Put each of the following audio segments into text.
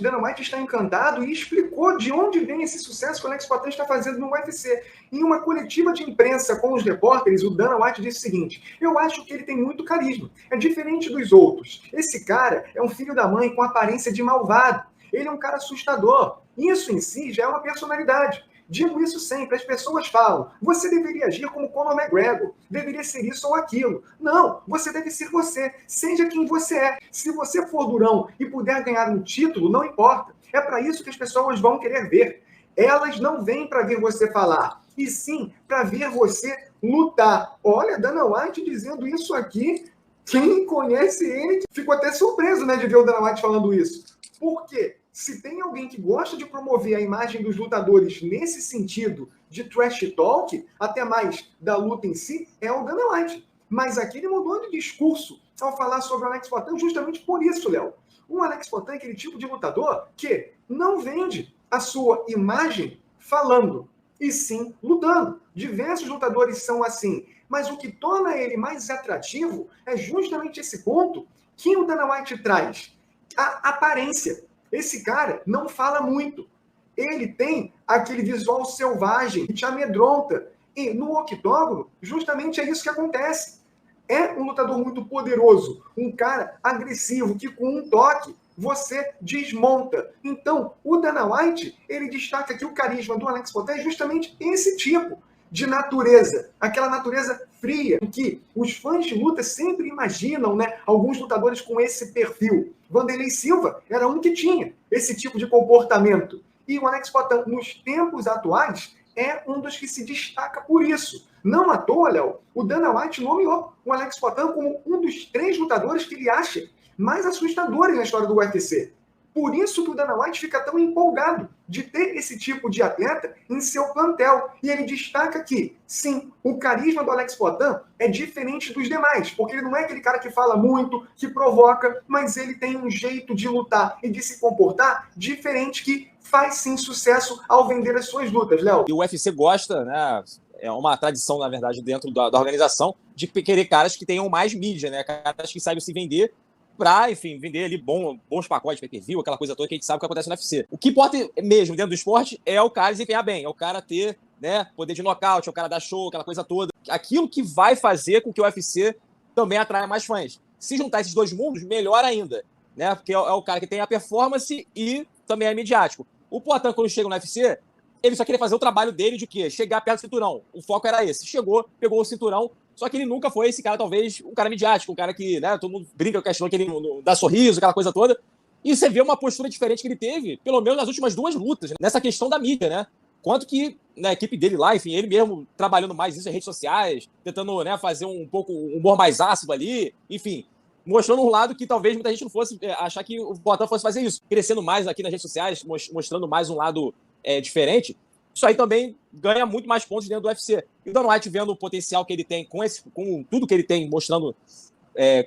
Dana White está encantado e explicou de onde vem esse sucesso que o Alex Poatan está fazendo no UFC. Em uma coletiva de imprensa com os repórteres, o Dana White disse o seguinte: eu acho que ele tem muito carisma, é diferente dos outros. Esse cara é um filho da mãe com aparência de malvado. Ele é um cara assustador. Isso em si já é uma personalidade. Digo isso sempre, as pessoas falam, você deveria agir como Conor McGregor, deveria ser isso ou aquilo. Não, você deve ser você, seja quem você é. Se você for durão e puder ganhar um título, não importa. É para isso que as pessoas vão querer ver. Elas não vêm para ver você falar, e sim para ver você lutar. Olha, Dana White dizendo isso aqui, quem conhece ele ficou até surpreso, né, de ver o Dana White falando isso. Por quê? Se tem alguém que gosta de promover a imagem dos lutadores nesse sentido de trash talk, até mais da luta em si, é o Dana White. Mas aqui ele mudou de discurso ao falar sobre o Alex Poatan justamente por isso, Léo. O Alex Poatan é aquele tipo de lutador que não vende a sua imagem falando, e sim lutando. Diversos lutadores são assim. Mas o que torna ele mais atrativo é justamente esse ponto que o Dana White traz. A aparência. Esse cara não fala muito. Ele tem aquele visual selvagem que te amedronta. E no octógono, justamente é isso que acontece. É um lutador muito poderoso, um cara agressivo que com um toque você desmonta. Então, o Dana White, ele destaca que o carisma do Alex Poatan é justamente esse tipo de natureza, aquela natureza fria, que os fãs de luta sempre imaginam, né, alguns lutadores com esse perfil. Vanderlei Silva era um que tinha esse tipo de comportamento. E o Alex Poatan, nos tempos atuais, é um dos que se destaca por isso. Não à toa, Léo, o Dana White nomeou o Alex Poatan como um dos 3 lutadores que ele acha mais assustadores na história do UFC. Por isso que o Dana White fica tão empolgado de ter esse tipo de atleta em seu plantel. E ele destaca que, sim, o carisma do Alex Poatan é diferente dos demais, porque ele não é aquele cara que fala muito, que provoca, mas ele tem um jeito de lutar e de se comportar diferente que faz, sim, sucesso ao vender as suas lutas, Léo. E o UFC gosta, né? É uma tradição, na verdade, dentro da organização, de querer caras que tenham mais mídia, né? Caras que saibam se vender para, enfim, vender ali bons pacotes de pay-per-view, aquela coisa toda que a gente sabe que acontece no UFC. O que importa mesmo dentro do esporte é o cara desempenhar bem, é o cara ter, né, poder de nocaute, é o cara dar show, aquela coisa toda. Aquilo que vai fazer com que o UFC também atraia mais fãs. Se juntar esses dois mundos, melhor ainda, né? Porque é o cara que tem a performance e também é midiático. O Poatan, quando chega no UFC, ele só queria fazer o trabalho dele de quê? Chegar perto do cinturão. O foco era esse. Chegou, pegou o cinturão, só que ele nunca foi esse cara, talvez, um cara midiático, um cara que, né, todo mundo brinca com a questão que ele não dá sorriso, aquela coisa toda. E você vê uma postura diferente que ele teve, pelo menos nas últimas 2 lutas, né, nessa questão da mídia, né? Quanto que na equipe dele lá, enfim, ele mesmo trabalhando mais isso em redes sociais, tentando, né, fazer um pouco um humor mais ácido ali, enfim, mostrando um lado que talvez muita gente não fosse achar que o Poatan fosse fazer isso. Crescendo mais aqui nas redes sociais, mostrando mais um lado diferente. Isso aí também ganha muito mais pontos dentro do UFC. E o Dana White, vendo o potencial que ele tem com tudo que ele tem, mostrando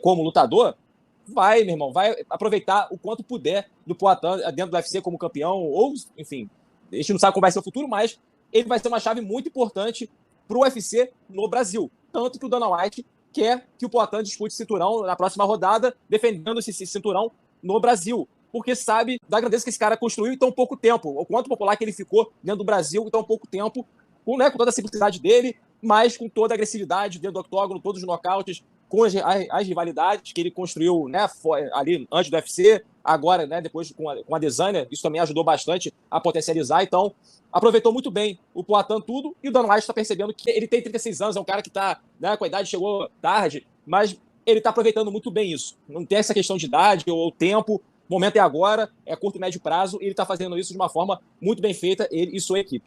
como lutador, vai, meu irmão, vai aproveitar o quanto puder do Poatan dentro do UFC como campeão, ou, enfim, a gente não sabe como vai ser o futuro, mas ele vai ser uma chave muito importante para o UFC no Brasil. Tanto que o Dana White quer que o Poatan dispute cinturão na próxima rodada, defendendo esse cinturão no Brasil, porque sabe da grandeza que esse cara construiu em tão pouco tempo, o quanto popular que ele ficou dentro do Brasil em tão pouco tempo, com toda a simplicidade dele, mas com toda a agressividade dentro do octógono, todos os nocautes, com as rivalidades que ele construiu, né, ali antes do UFC, agora, né, depois com a Adesanya, isso também ajudou bastante a potencializar. Então, aproveitou muito bem o Poatan tudo, e o Dana White está percebendo que ele tem 36 anos, é um cara que está, né, com a idade, chegou tarde, mas ele está aproveitando muito bem isso. Não tem essa questão de idade ou tempo. O momento é agora, é curto e médio prazo, e ele está fazendo isso de uma forma muito bem feita, ele e sua equipe.